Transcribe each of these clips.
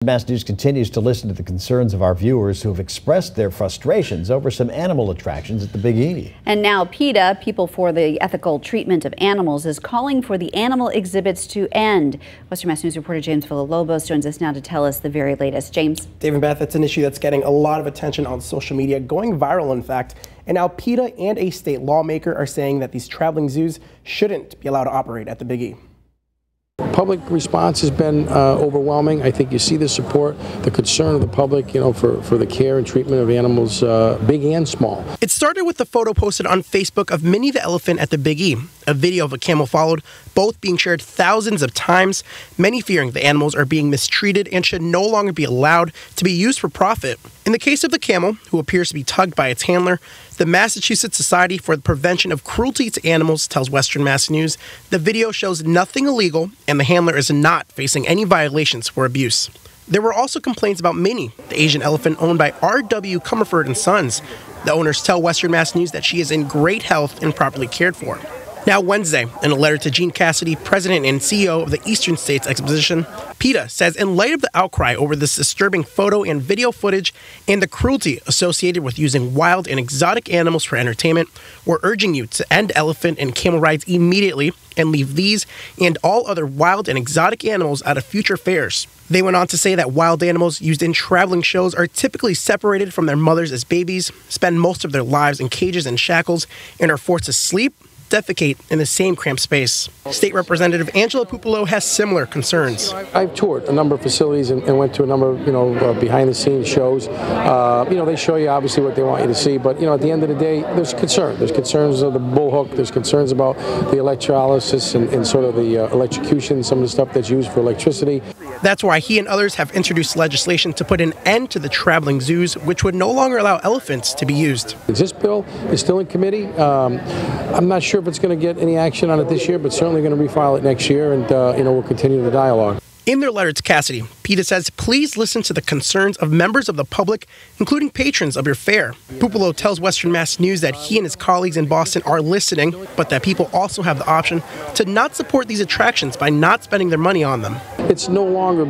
Mass News continues to listen to the concerns of our viewers who have expressed their frustrations over some animal attractions at the Big E. And now PETA, People for the Ethical Treatment of Animals, is calling for the animal exhibits to end. Western Mass News reporter James Villalobos joins us now to tell us the very latest. James. Dave and Beth, it's an issue that's getting a lot of attention on social media, going viral in fact. And now PETA and a state lawmaker are saying that these traveling zoos shouldn't be allowed to operate at the Big E. Public response has been overwhelming. I think you see the support, the concern of the public, for the care and treatment of animals, big and small. It started with a photo posted on Facebook of Minnie the elephant at the Big E. A video of a camel followed, both being shared thousands of times, many fearing the animals are being mistreated and should no longer be allowed to be used for profit. In the case of the camel, who appears to be tugged by its handler, the Massachusetts Society for the Prevention of Cruelty to Animals tells Western Mass News the video shows nothing illegal and the handler is not facing any violations for abuse. There were also complaints about Minnie, the Asian elephant owned by R.W. Comerford & Sons. The owners tell Western Mass News that she is in great health and properly cared for. Now Wednesday, in a letter to Gene Cassidy, president and CEO of the Eastern States Exposition, PETA says in light of the outcry over this disturbing photo and video footage and the cruelty associated with using wild and exotic animals for entertainment, we're urging you to end elephant and camel rides immediately and leave these and all other wild and exotic animals out of future fairs. They went on to say that wild animals used in traveling shows are typically separated from their mothers as babies, spend most of their lives in cages and shackles, and are forced to sleep, defecate in the same cramped space. State Representative Angela Pupolo has similar concerns. I've toured a number of facilities and went to a number of behind-the-scenes shows. They show you obviously what they want you to see, but at the end of the day, there's concern. There's concerns of the bullhook. There's concerns about the electrolysis and sort of the electrocution, some of the stuff that's used for electricity. That's why he and others have introduced legislation to put an end to the traveling zoos, which would no longer allow elephants to be used. This bill is still in committee. I'm not sure if it's going to get any action on it this year, but certainly going to refile it next year, and we'll continue the dialogue. In their letter to Cassidy, PETA says, please listen to the concerns of members of the public, including patrons of your fair. Pupolo tells Western Mass News that he and his colleagues in Boston are listening, but that people also have the option to not support these attractions by not spending their money on them. It's no longer,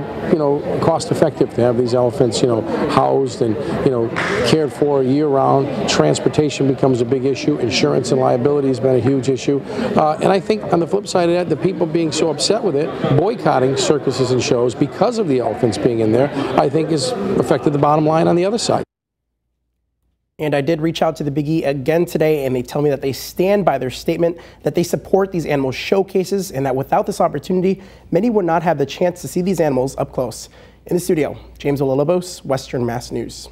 cost effective to have these elephants, housed and, cared for year-round. Transportation becomes a big issue. Insurance and liability has been a huge issue. And I think on the flip side of that, the people being so upset with it, boycotting circuses and shows because of the elephants being in there, I think has affected the bottom line on the other side. And I did reach out to the Big E again today, and they tell me that they stand by their statement that they support these animal showcases and that without this opportunity, many would not have the chance to see these animals up close. In the studio, James Villalobos, Western Mass News.